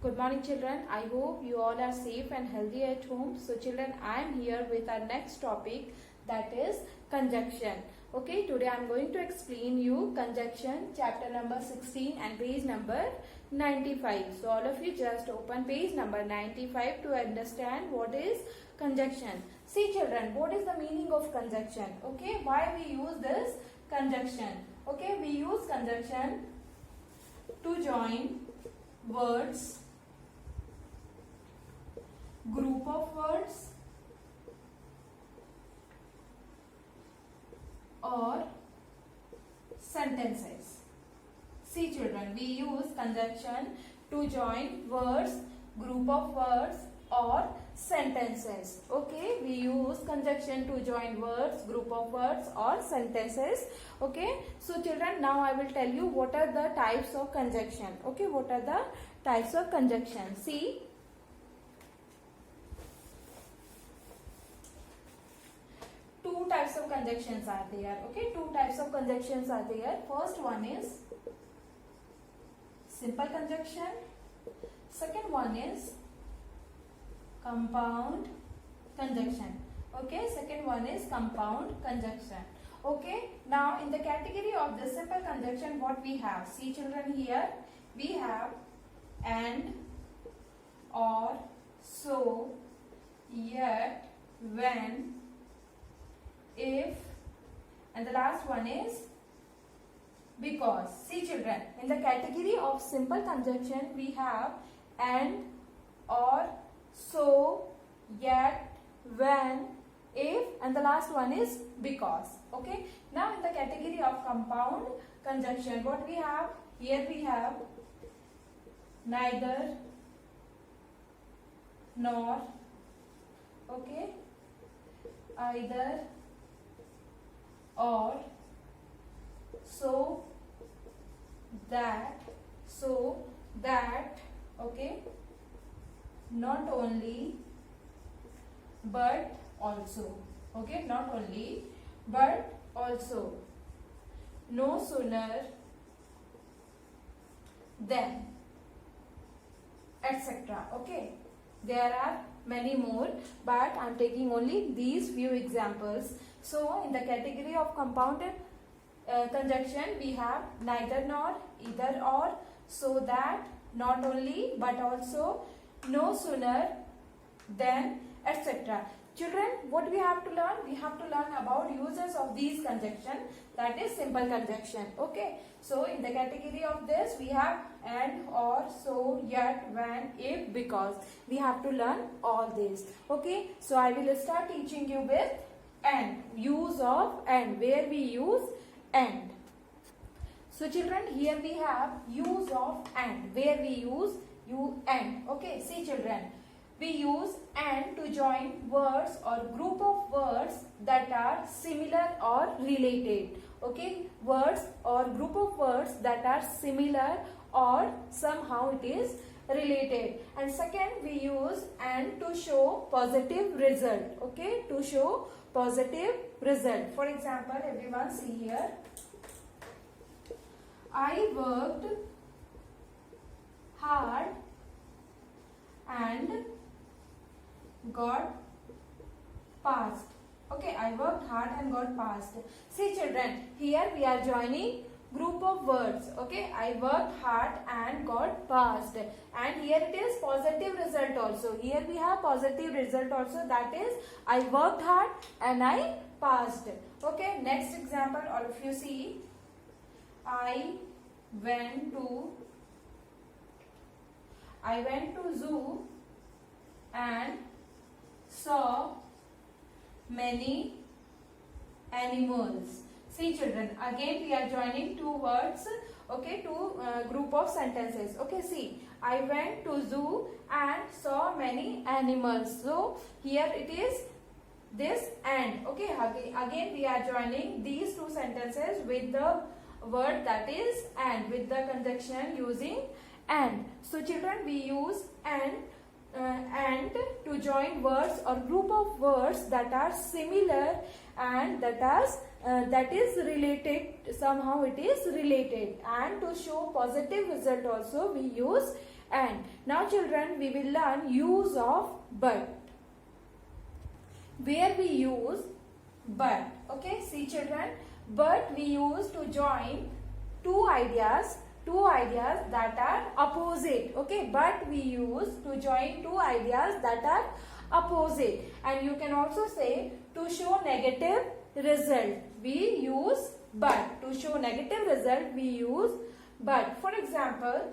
Good morning children. I hope you all are safe and healthy at home. So children, I am here with our next topic, that is conjunction. Okay, today I am going to explain you conjunction chapter number 16 and page number 95. So all of you just open page number 95 to understand what is conjunction. See children, what is the meaning of conjunction? Okay, why we use this conjunction? Okay, we use conjunction to join words, group of words, or sentences. See children, we use conjunction to join words, group of words, or sentences. Okay, we use conjunction to join words, group of words, or sentences. Okay, so children, now I will tell you what are the types of conjunction. Okay, what are the types of conjunction? See, two types of conjunctions are there. Okay, two types of conjunctions are there. First one is simple conjunction. Second one is compound conjunction. Okay, second one is compound conjunction. Okay, now in the category of the simple conjunction, what we have? See children, here we have and, or, so, yet, when, if, and the last one is because. See children, in the category of simple conjunction, we have and, or, so, yet, when, if, and the last one is because. Okay, now in the category of compound conjunction, what we have? Here we have neither, nor, okay, either, or, so that, okay, not only, but also. Okay, not only, but also. No sooner than, etc. Okay, there are many more, but I am taking only these few examples. So in the category of compounded conjunction, we have neither nor, either or, so that, not only but also, no sooner than, etc. Children, what we have to learn? We have to learn about uses of these conjunction, that is simple conjunction. Okay, so in the category of this, we have and, or, so, yet, when, if, because. We have to learn all this. Okay, so I will start teaching you with and, use of and, where we use and. So children, here we have use of and, where we use and. Okay, see children, we use and to join words or group of words that are similar or related. Okay, words or group of words that are similar or somehow it is related. And second, we use and to show positive result. Okay, to show positive result. For example, everyone see here, I worked hard and got passed. Okay, I worked hard and got passed. See children, here we are joining group of words. Okay, I worked hard and got passed. And here it is positive result also. Here we have positive result also, that is I worked hard and I passed. Okay, next example, all of you see, I went to zoo and saw many animals. See children, again we are joining two words, okay, two group of sentences. Okay, see, I went to zoo and saw many animals. So here it is this and. Okay, again we are joining these two sentences with the word that is and, with the conjunction using and. So children, we use and to join words or group of words that are similar and that is related, somehow it is related. And to show positive result also we use and. Now children, we will learn use of but. Where we use but. Okay, see children, but we use to join two ideas that are opposite. Okay, but we use to join two ideas that are opposite, and you can also say to show negative result we use but. To show negative result we use but. For example,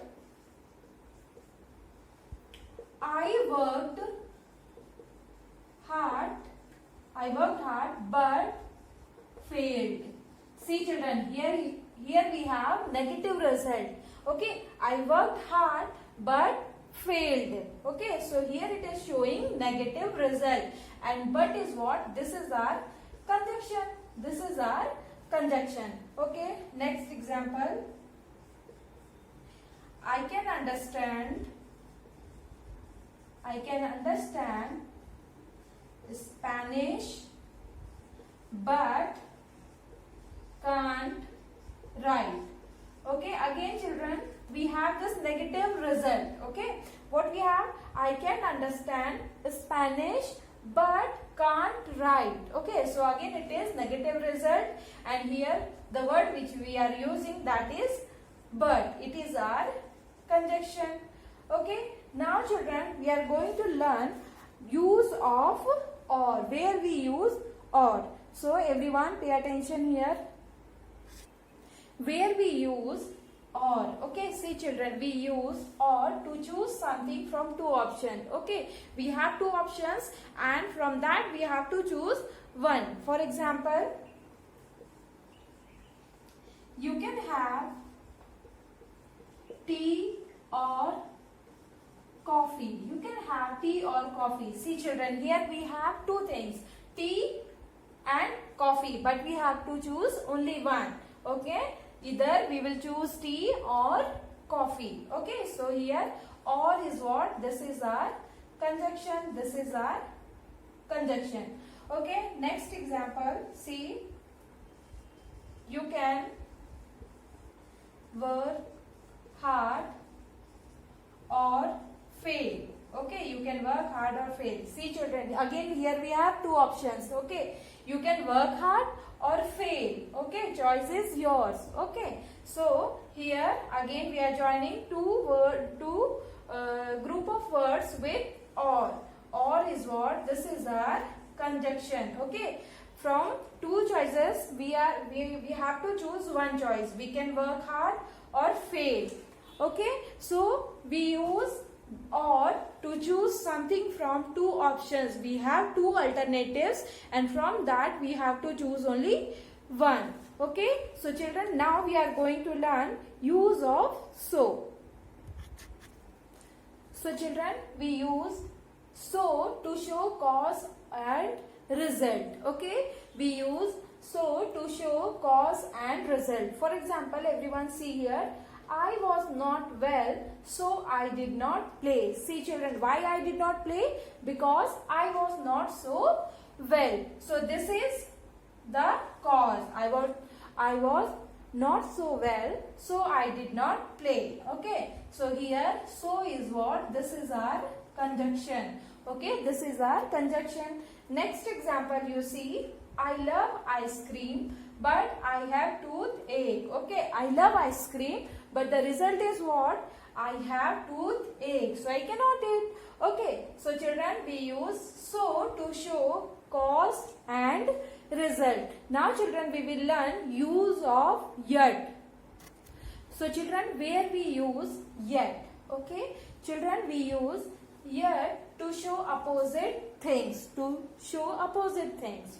I worked hard but failed. See children, here we have negative result. Okay, I worked hard but failed. Okay, so here it is showing negative result, and but is what? This is our conjunction. Okay, next example. I can understand Spanish but can't write. Okay, again children, we have this negative result. Okay, what we have? I can understand Spanish but can't write. Okay, so again it is negative result, and here the word which we are using, that is but. It is our conjunction. Okay, now children, we are going to learn use of or, where we use or. So everyone pay attention here. Where we use or. Okay, see children, we use or to choose something from two options. Okay, we have two options, and from that we have to choose one. For example, you can have tea or coffee. You can have tea or coffee. See children, here we have two things, tea and coffee, but we have to choose only one. Okay, either we will choose tea or coffee. Okay, so here or is what? This is our conjunction. This is our conjunction. Okay, next example, see, you can work hard or fail. Okay, you can work hard or fail. See children, again here we have two options. Okay, you can work hard or fail. Okay, choice is yours. Okay, so here again we are joining two group of words with or. Or is what? This is our conjunction. Okay, from two choices we have to choose one choice. We can work hard or fail. Okay, so we use or to choose something from two options. We have two alternatives, and from that we have to choose only one. Okay, so children, now we are going to learn use of so. So children, we use so to show cause and result. Okay, we use so to show cause and result. For example, everyone see here, I was not well, so I did not play. See children, why I did not play? Because I was not so well. So this is the cause. I was not so well, so I did not play. Okay, so here so is what? This is our conjunction. Okay, this is our conjunction. Next example, you see, I love ice cream but I have toothache. Okay, I love ice cream, but the result is what? I have toothache, so I cannot eat. Okay, so children, we use so to show cause and result. Now children, we will learn use of yet. So children, where we use yet? Okay, children, we use yet to show opposite things.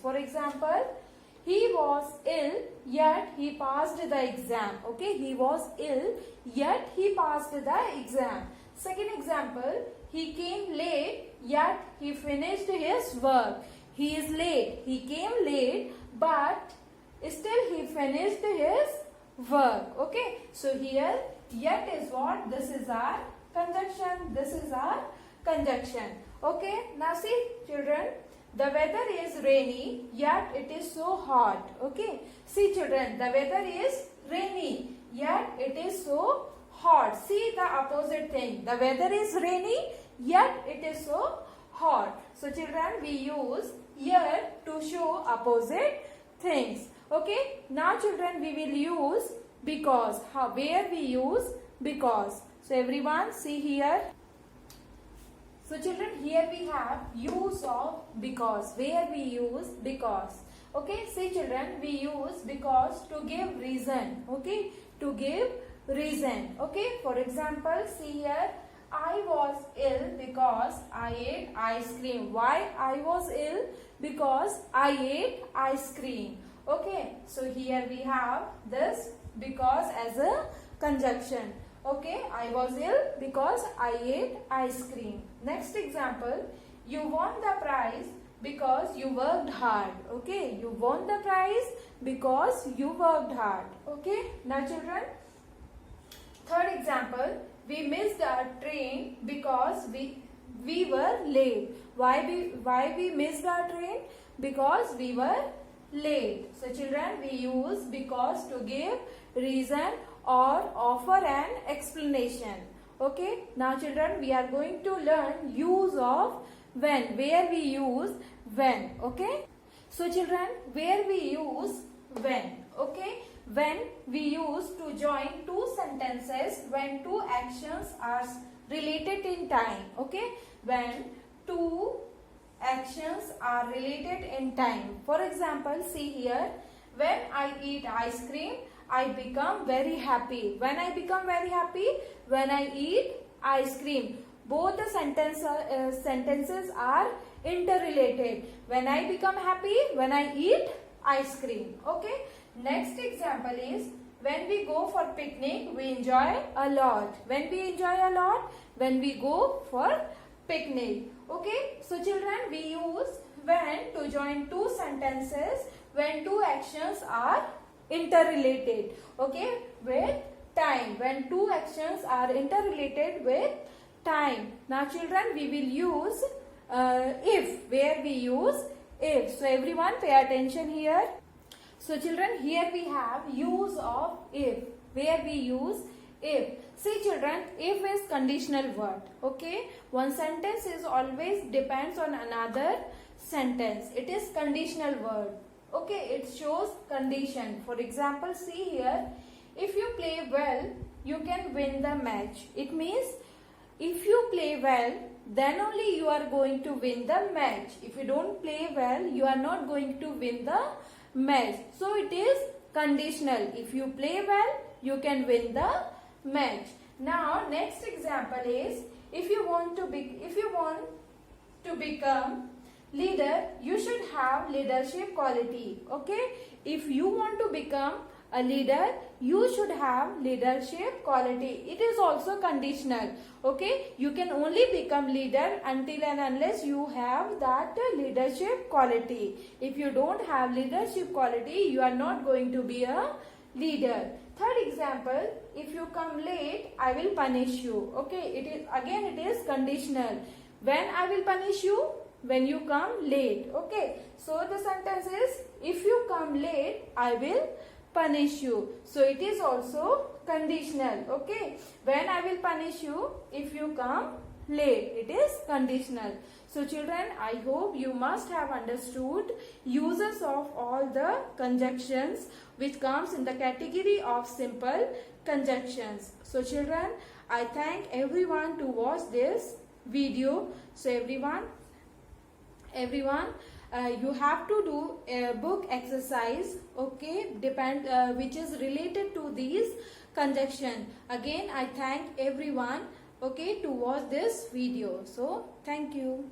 For example, he was ill yet he passed the exam. Okay, he was ill yet he passed the exam. Second example, he came late yet he finished his work. He is late. He came late but still he finished his work. Okay, so here yet is what? This is our conjunction. This is our conjunction. Okay, now see children, the weather is rainy yet it is so hot. Okay, see children, the weather is rainy yet it is so hot. See the opposite thing. The weather is rainy, yet it is so hot. So children, we use yet to show opposite things. Okay. Now children, we will use because. Where we use because. So everyone see here. So children, here we have use of because. Where we use because. Okay, see children, we use because to give reason. Okay, to give reason. Okay, for example, see here, I was ill because I ate ice cream. Why I was ill? Because I ate ice cream. Okay, so here we have this because as a conjunction. Okay, I was ill because I ate ice cream. Next example, you won the prize because you worked hard. Okay, you won the prize because you worked hard. Okay, now children, third example, we missed our train because we were late. Why we missed our train? Because we were late. So children, we use because to give reason or offer an explanation. Okay, now children, we are going to learn use of when, where we use when. Okay, so children, where we use when. Okay, when we use to join two sentences when two actions are related in time. Okay, when two actions are related in time. For example, see here, when I eat ice cream, I become very happy. When I become very happy? When I eat ice cream. Both the sentences are interrelated. When I become happy? When I eat ice cream. Okay. Next example is when we go for picnic, we enjoy a lot. When we enjoy a lot? When we go for picnic. Okay. So children, we use when to join two sentences when two actions are interrelated. Okay, with time. When two actions are interrelated with time. Now children, we will use if. Where we use if. So everyone pay attention here. So children, here we have use of if. Where we use if. See children, if is conditional word. Okay, one sentence is always depends on another sentence. It is conditional word. Okay, it shows condition. For example, see here, if you play well, you can win the match. It means if you play well, then only you are going to win the match. If you don't play well, you are not going to win the match. So it is conditional. If you play well, you can win the match. Now next example is if you want to become leader, you should have leadership quality. Okay, if you want to become a leader, you should have leadership quality. It is also conditional. Okay, you can only become leader until and unless you have that leadership quality. If you don't have leadership quality, you are not going to be a leader. Third example, if you come late, I will punish you. Okay, it is conditional. When I will punish you? When you come late. Okay, so the sentence is if you come late, I will punish you. So it is also conditional. Okay, when I will punish you? If you come late. It is conditional. So children, I hope you must have understood uses of all the conjunctions which comes in the category of simple conjunctions. So children, I thank everyone to watch this video. So everyone, you have to do a book exercise, okay, which is related to these conjunction. Again, I thank everyone, okay, to watch this video. So thank you.